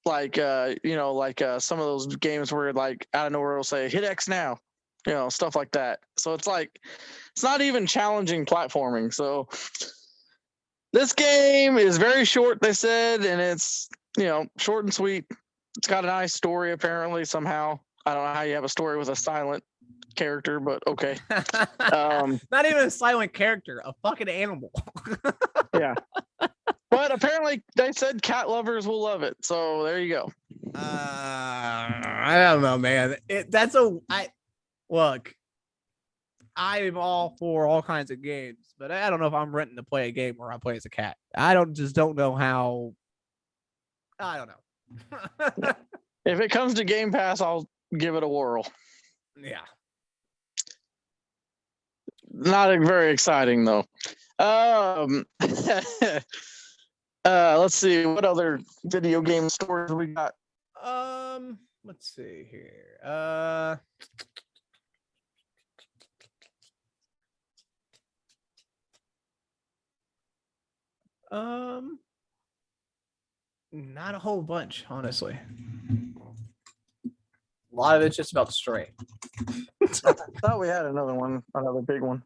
Like some of those games where like out of nowhere it'll say hit X now, stuff like that. So it's like it's not even challenging platforming. So this game is very short, they said, and it's short and sweet. It's got a nice story apparently somehow. I don't know how you have a story with a silent character, but okay. Not even a silent character, a fucking animal. Yeah. But apparently they said cat lovers will love it. So there you go. I don't know, man. Look, I'm all for all kinds of games, but I don't know if I'm renting to play a game where I play as a cat. I don't know how. I don't know. If it comes to Game Pass, I'll give it a whirl. Yeah. Not very exciting though. Let's see what other video game stories we got. Let's see here. Not a whole bunch, honestly. A lot of it's just about Stray. I thought we had another big one.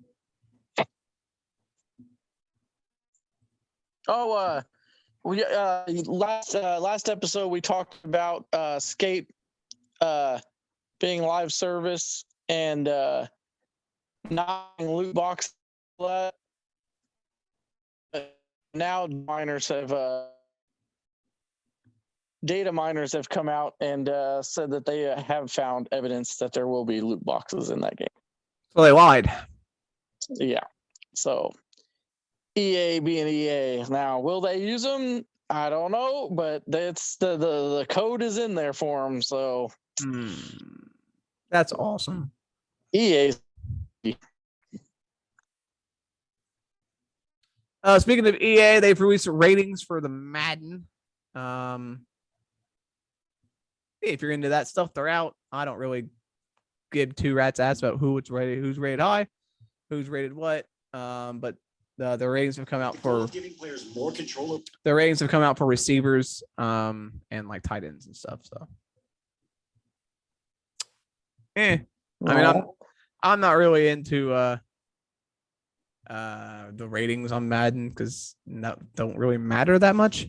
Oh, we last episode we talked about Skate being live service and not loot box. Now data miners have come out and said that they have found evidence that there will be loot boxes in that game. So they lied. Yeah. So EA being EA. Now, will they use them? I don't know, but that's the code is in there for them. So that's awesome. EA. Speaking of EA, they've released ratings for the Madden. If you're into that stuff, they're out. I don't really give two rats ass about who's rated high, who's rated what. But the ratings have come out for the ratings have come out for receivers, and like tight ends and stuff. So, I mean, I'm not really into the ratings on Madden because don't really matter that much.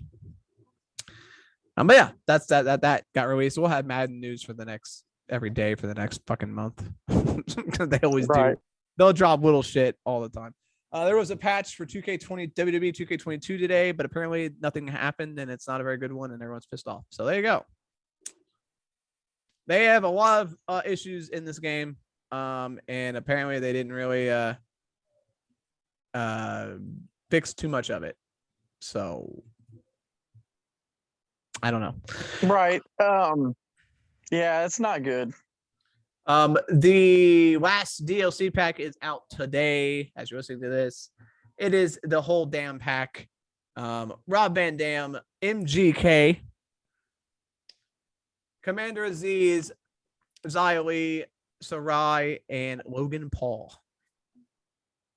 But yeah, that got released. We'll have Madden news for the next every day for the next fucking month. They always do. They'll drop little shit all the time. There was a patch for 2K20 WWE 2K22 today, but apparently nothing happened and it's not a very good one and everyone's pissed off. So there you go. They have a lot of issues in this game. And apparently they didn't really fix too much of it. So I don't know. Right. Yeah, it's not good. The last DLC pack is out today. As you're listening to this, it is the whole damn pack. Rob Van Dam, MGK, Commander Aziz, Xia Li, Sarai, and Logan Paul.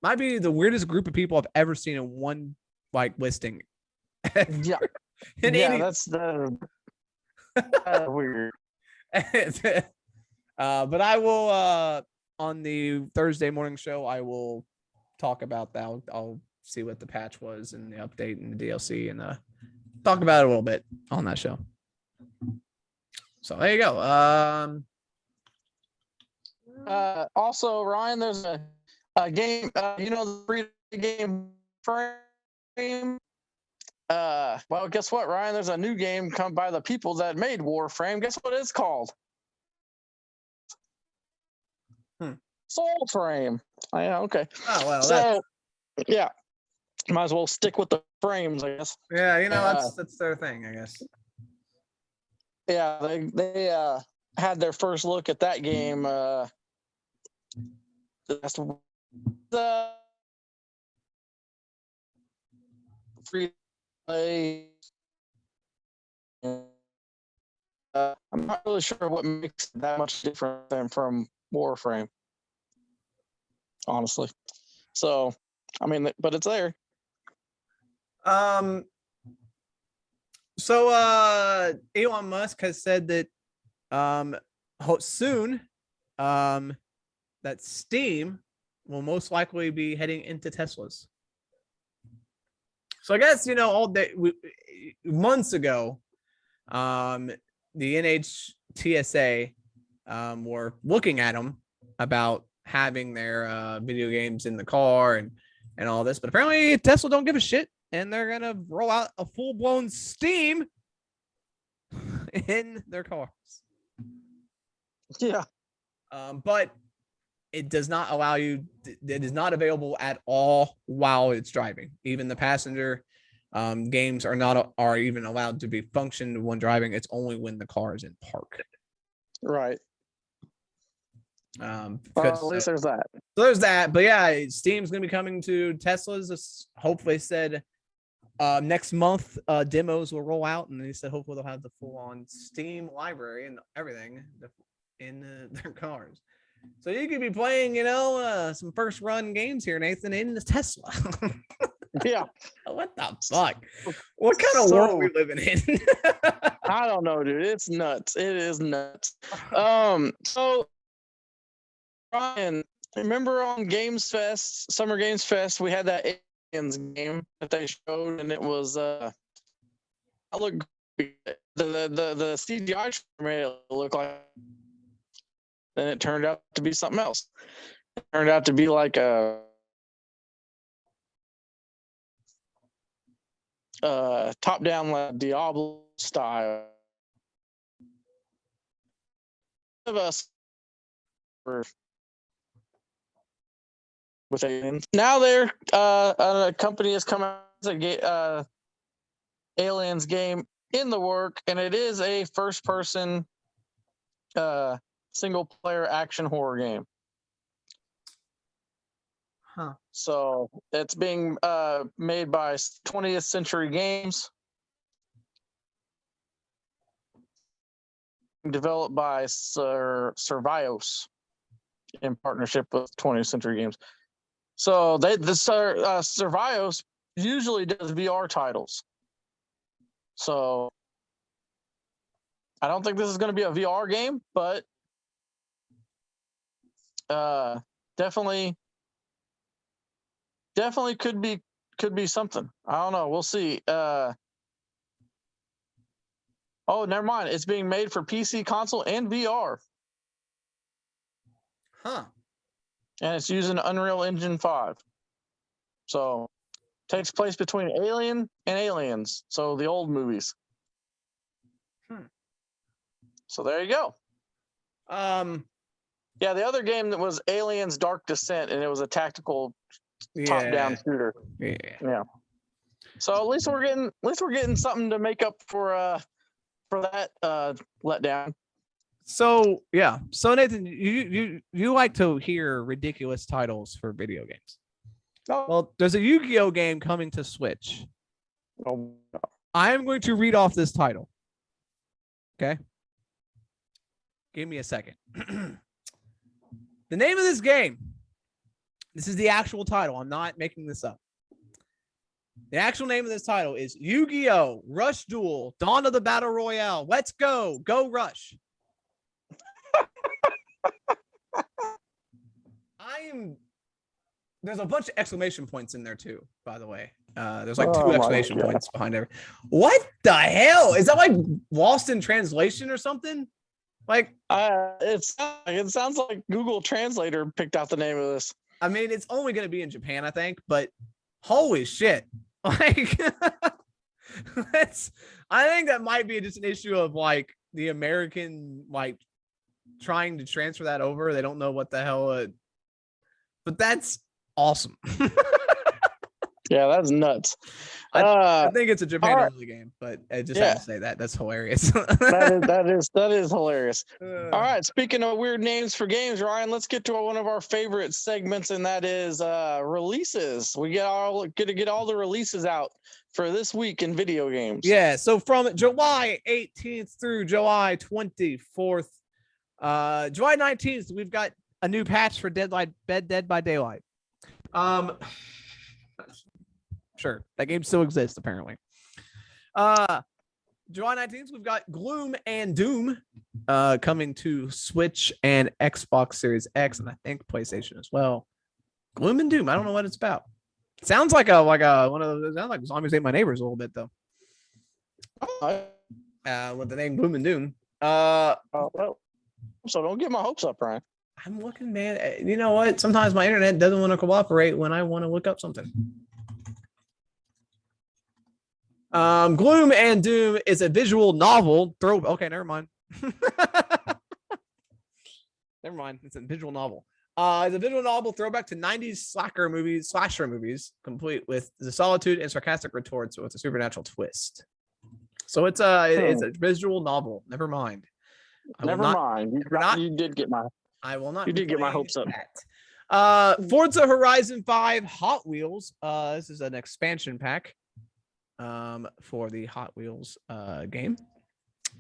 Might be the weirdest group of people I've ever seen in one listing. Yeah. That's the weird. But I will on the Thursday morning show, I will talk about that. I'll see what the patch was and the update and the DLC and talk about it a little bit on that show. So there you go. Also, Ryan, there's a game, the free game frame. Well, guess what, Ryan? There's a new game come by the people that made Warframe. Guess what it's called? Soul Frame. Yeah, okay. Oh well. So, yeah, might as well stick with the frames, I guess. Yeah, that's their thing, I guess. Yeah, they had their first look at that game. That's the free play. I'm not really sure what makes it that much different than from Warframe, honestly. So, I mean, but it's there. So Elon Musk has said that soon that Steam will most likely be heading into Teslas. So I guess all day months ago, the NHTSA were looking at them about having their video games in the car and all this, but apparently Tesla don't give a shit. And they're going to roll out a full-blown Steam in their cars. Yeah. But it does not allow you, it is not available at all while it's driving. Even the passenger games are even allowed to be functioned when driving. It's only when the car is in park. Right. Well, at least there's that. So there's that. But yeah, Steam's going to be coming to Teslas. Hopefully said next month demos will roll out, and they said hopefully they'll have the full-on Steam library and everything in their cars, so you could be playing some first run games here, Nathan, in the Tesla. Yeah. What the fuck? What kind of world are we living in? I don't know, dude. It's nuts. It is nuts. So Ryan, remember on Games Fest, Summer Games Fest, we had that game that they showed, and it was the CGI made it look like, then it turned out to be something else. It turned out to be like a top-down like Diablo style of us with aliens. Now they're a company has come out with a aliens game in the work, and it is a first-person single-player action horror game. Huh. So it's being made by 20th Century Games, developed by Survios in partnership with 20th Century Games. So Survios usually does VR titles. So I don't think this is going to be a VR game, but definitely definitely could be something. I don't know. We'll see. Oh, never mind. It's being made for PC, console, and VR. Huh. And it's using Unreal Engine 5. So takes place between Alien and Aliens. So the old movies. So there you go. Yeah, the other game that was Aliens Dark Descent, and it was a tactical top-down shooter. Yeah. So at least we're getting something to make up for that letdown. So yeah. So Nathan, you like to hear ridiculous titles for video games. Oh. Well, there's a Yu-Gi-Oh game coming to Switch. Oh. I am going to read off this title. Okay. Give me a second. The name of this game. This is the actual title. I'm not making this up. The actual name of this title is Yu-Gi-Oh! Rush Duel, Dawn of the Battle Royale. Let's go. Go Rush. There's a bunch of exclamation points in there too, by the way. There's like 2 exclamation points behind every. What the hell? Is that like lost in translation or something? Like it sounds like Google Translator picked out the name of this. I mean, it's only going to be in Japan, I think, but holy shit. Like I think that might be just an issue of like the American like trying to transfer that over. They don't know what the hell but that's awesome. Yeah, that's nuts. I think it's a Japan only game, but I just have to say that. That's hilarious. that is hilarious. All right, speaking of weird names for games, Ryan, let's get to one of our favorite segments, and that is releases. We get all the releases out for this week in video games. Yeah, so from July 18th through July 24th, July 19th, we've got a new patch for Dead by Daylight. Sure, that game still exists apparently. July 19th, we've got Gloom and Doom coming to Switch and Xbox Series X, and I think PlayStation as well. Gloom and Doom, I don't know what it's about. It sounds like one of those. Sounds like Zombies Ate My Neighbors a little bit though. With the name Gloom and Doom. Well, so don't get my hopes up, Ryan. I'm looking, man. You know what? Sometimes my internet doesn't want to cooperate when I want to look up something. Gloom and Doom is a visual novel. Okay, never mind. Never mind. It's a visual novel. It's a visual novel throwback to 90s slasher movies, complete with the solitude and sarcastic retorts with a supernatural twist. So it's a visual novel. Never mind. You did get my. I will not. You did get my hopes up. Forza Horizon 5 Hot Wheels. This is an expansion pack. For the Hot Wheels game.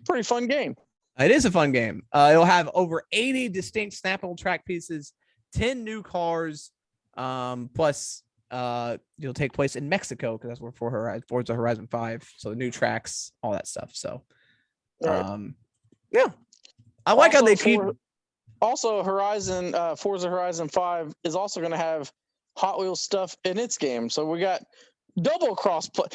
Pretty fun game. It is a fun game. It'll have over 80 distinct snappable track pieces, 10 new cars, plus it'll take place in Mexico because that's where Forza Horizon 5. So the new tracks, all that stuff. So yeah. I like how they keep also Forza Horizon 5 is also going to have Hot Wheels stuff in its game. So we got double cross play.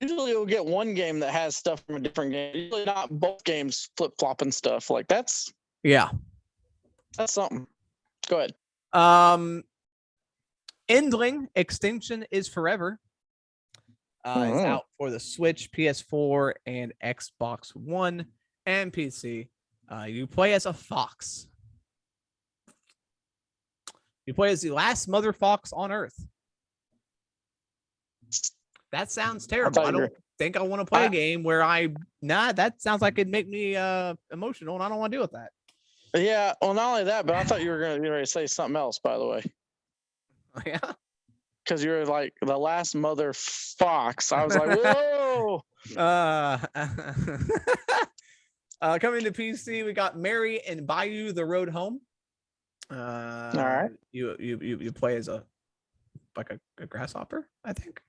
Usually you'll get one game that has stuff from a different game. Usually not both games flip-flopping stuff. Like that's something. Go ahead. Endling Extinction is Forever. It's out for the Switch, PS4, and Xbox One and PC. You play as a fox. You play as the last mother fox on Earth. That sounds terrible. I don't think I want to play a game where that sounds like it'd make me emotional, and I don't want to deal with that. Yeah, well, not only that, but I thought you were going to say something else, by the way. Yeah? Because you're like the last mother fox. I was like, whoa! Coming to PC, we got Mary and Bayou the Road Home. All right. You play as a grasshopper, I think.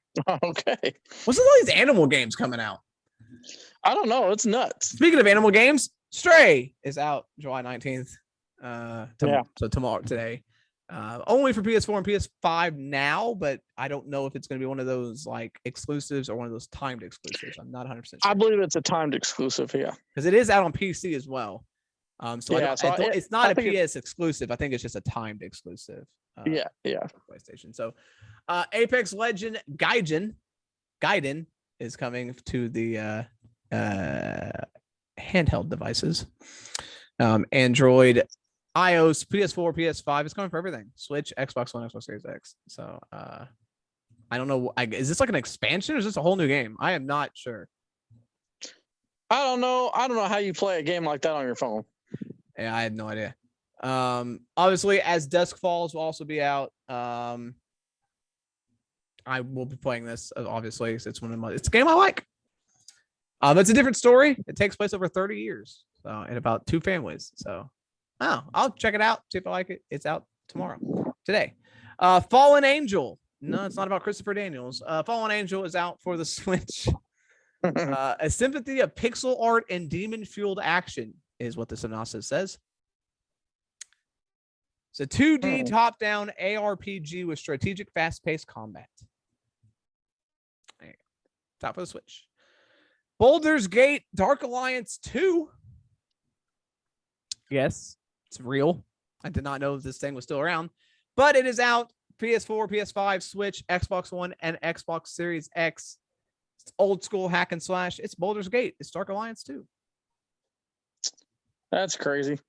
Okay. What's with all these animal games coming out? I don't know. It's nuts. Speaking of animal games, Stray is out July 19th. So today. Only for PS4 and PS5 now, but I don't know if it's going to be one of those like exclusives or one of those timed exclusives. I'm not 100% sure. I believe it's a timed exclusive. Yeah, because it is out on PC as well. So yeah, it's not a PS exclusive. I think it's just a timed exclusive. Yeah. For PlayStation. So, Apex Legend Gaiden is coming to the handheld devices. Android, iOS, PS4, PS5. It's coming for everything. Switch, Xbox One, Xbox Series X. So, I don't know. Is this like an expansion or is this a whole new game? I am not sure. I don't know how you play a game like that on your phone. Yeah, I had no idea. Obviously, As Dusk Falls will also be out. I will be playing this, obviously. It's it's a game I like. It's a different story. It takes place over 30 years. So, in about 2 families. So, I'll check it out, see if I like it. It's out today. Fallen Angel. No, it's not about Christopher Daniels. Fallen Angel is out for the Switch. A symphony of pixel art and demon-fueled action is what the synopsis says. It's a 2D top-down ARPG with strategic, fast-paced combat. There you go. Top of the Switch. Baldur's Gate Dark Alliance 2. Yes, it's real. I did not know if this thing was still around, but it is out. PS4, PS5, Switch, Xbox One, and Xbox Series X. It's old school hack and slash. It's Baldur's Gate. It's Dark Alliance 2. That's crazy.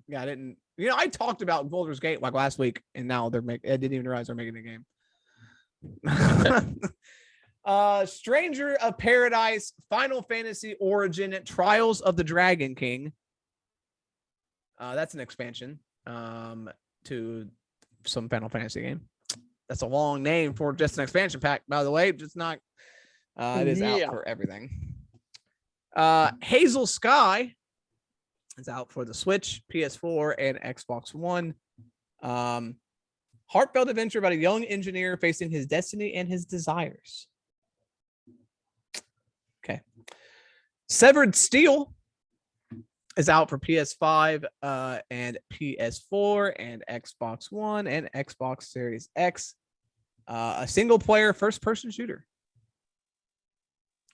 Yeah, I didn't. I talked about Baldur's Gate like last week, and now I didn't even realize they're making the game. Stranger of Paradise, Final Fantasy Origin, Trials of the Dragon King. That's an expansion to some Final Fantasy game. That's a long name for just an expansion pack, by the way. Just not. It is out for everything. Hazel Sky is out for the Switch, PS4, and Xbox One. Heartfelt adventure about a young engineer facing his destiny and his desires. Okay. Severed Steel is out for PS5 and PS4 and Xbox One and Xbox Series X. A single player first person shooter.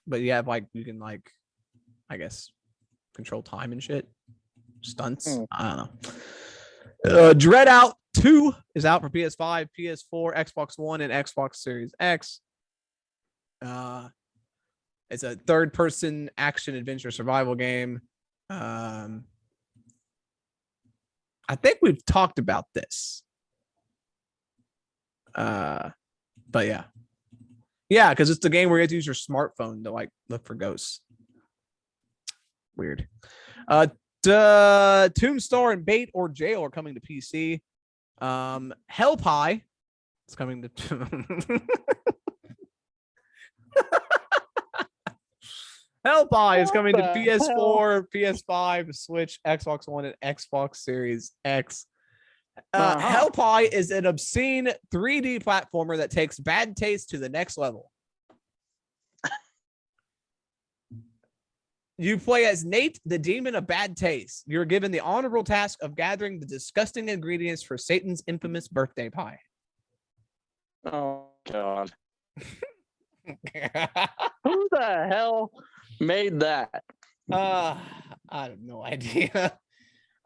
But you have you can I guess control time and shit. Stunts. I don't know. Dread Out 2 is out for PS5, PS4, Xbox One, and Xbox Series X. It's a third person action adventure survival game. I think we've talked about this. But yeah. Yeah, because it's the game where you have to use your smartphone to look for ghosts. Weird. Tombstar and Bait or Jail are coming to PC. Hell Pie is coming to Hell Pie is coming to PS4, PS5, Switch, Xbox One, and Xbox Series X. Hell Pie is an obscene 3D platformer that takes bad taste to the next level. You play as Nate, the demon of bad taste. You're given the honorable task of gathering the disgusting ingredients for Satan's infamous birthday pie. Oh, God. Who the hell made that? I have no idea.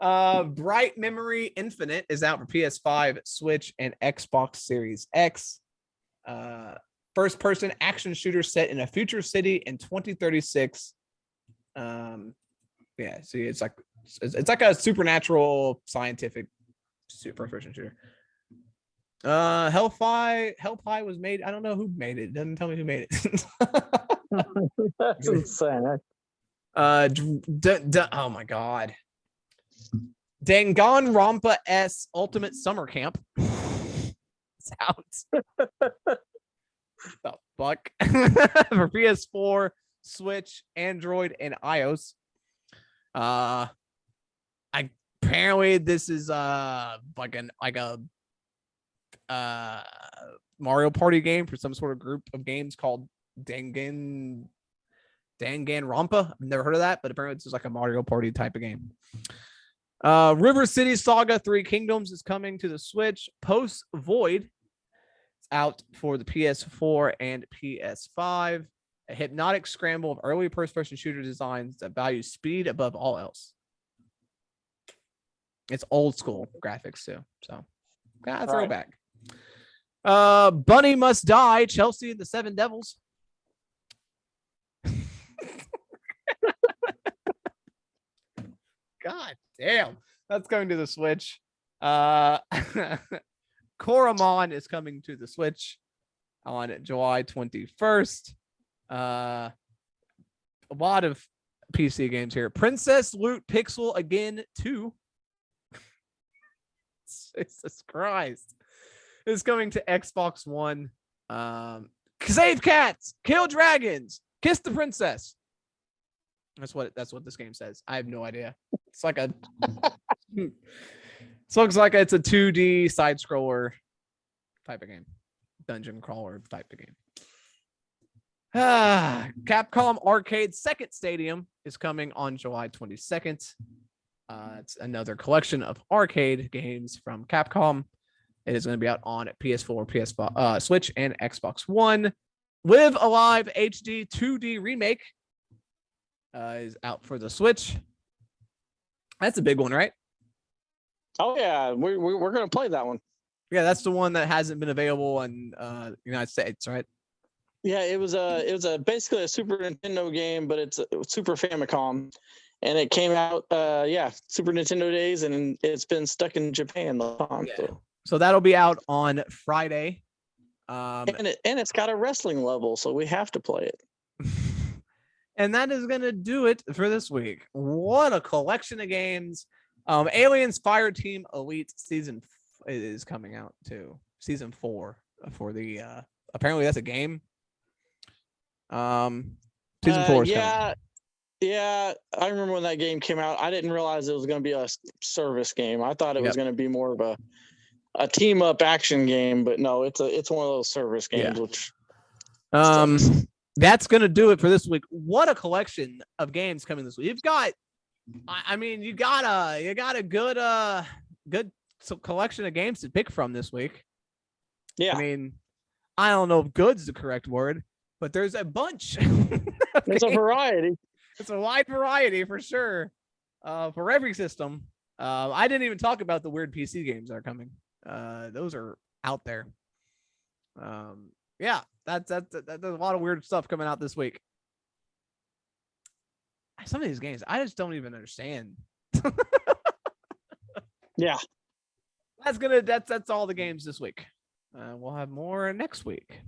Bright Memory Infinite is out for PS5, Switch, and Xbox Series X. First person action shooter set in a future city in 2036. Yeah, see, it's like a supernatural scientific first person shooter. Hell Pie was made. I don't know who made it. It doesn't tell me who made it. That's insane. Oh my God. Danganronpa S Ultimate Summer Camp. It's out. The fuck? For PS4, Switch, Android, and iOS. Apparently this is like a Mario Party game for some sort of group of games called Danganronpa. I've never heard of that, but apparently it's just like a Mario Party type of game. River City Saga 3 Kingdoms is coming to the Switch. Post Void is out for the PS4 and PS5. A hypnotic scramble of early first-person shooter designs that value speed above all else. It's old school graphics too, so yeah, throwback. Bunny Must Die, Chelsea and the Seven Devils. God damn, that's going to the Switch. Koromon is coming to the Switch on July 21st. A lot of PC games here. Princess Loot Pixel Again 2. Jesus Christ. Is coming to Xbox One. Save cats, kill dragons, kiss the princess. That's what this game says. I have no idea. It's like a it looks like it's a 2D side scroller type of game. Dungeon crawler type of game. Capcom Arcade Second Stadium is coming on July 22nd. It's another collection of arcade games from Capcom. It is going to be out on PS4, PS5, Switch, and Xbox One. Live Alive HD 2D Remake is out for the Switch. That's a big one, right? Oh yeah, we're going to play that one. Yeah, that's the one that hasn't been available in the United States, right? Yeah, it was basically a Super Nintendo game, but it's a Super Famicom, and it came out Super Nintendo days, and it's been stuck in Japan the whole time. Yeah. So that'll be out on Friday. And it's got a wrestling level, so we have to play it. And that is gonna do it for this week. What a collection of games! Aliens Fireteam Elite Season is coming out too. Season 4 for the apparently that's a game. Season 4 is coming. Yeah, I remember when that game came out. I didn't realize it was going to be a service game. I thought it was going to be more of a team up action game, but no, it's one of those service games. Which that's going to do it for this week. What a collection of games coming this week. You've got, I mean, you got a good collection of games to pick from this week. Yeah, I mean, I don't know if "good's" the correct word, but there's a bunch. It's a variety. It's a wide variety for sure. For every system. I didn't even talk about the weird PC games that are coming. Those are out there. That's a lot of weird stuff coming out this week. Some of these games I just don't even understand. Yeah. That's all the games this week. We'll have more next week.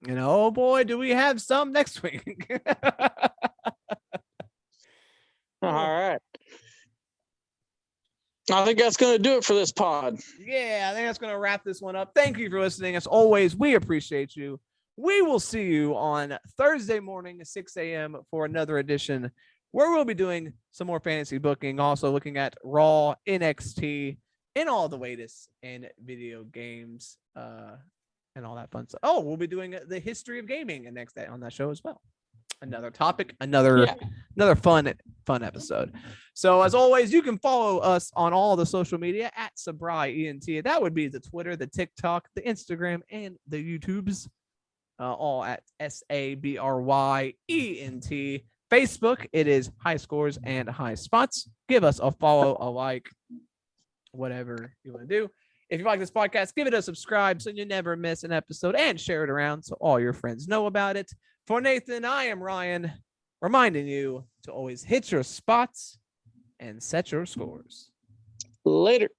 And oh boy, do we have some next week. All right. I think that's going to do it for this pod. Yeah, I think that's going to wrap this one up. Thank you for listening. As always, we appreciate you. We will see you on Thursday morning at 6 a.m. for another edition where we'll be doing some more fantasy booking, also looking at Raw, NXT, and all the latest in video games and all that fun stuff. Oh, we'll be doing the history of gaming next day on that show as well. Another topic, another fun episode. So as always, you can follow us on all the social media at SabraiENT. That would be the Twitter, the TikTok, the Instagram, and the YouTubes. All at SABRYENT. Facebook, it is High Scores and High Spots. Give us a follow, a like, whatever you want to do. If you like this podcast, give it a subscribe so you never miss an episode, and share it around so all your friends know about it. For Nathan, I am Ryan, reminding you to always hit your spots and set your scores. Later.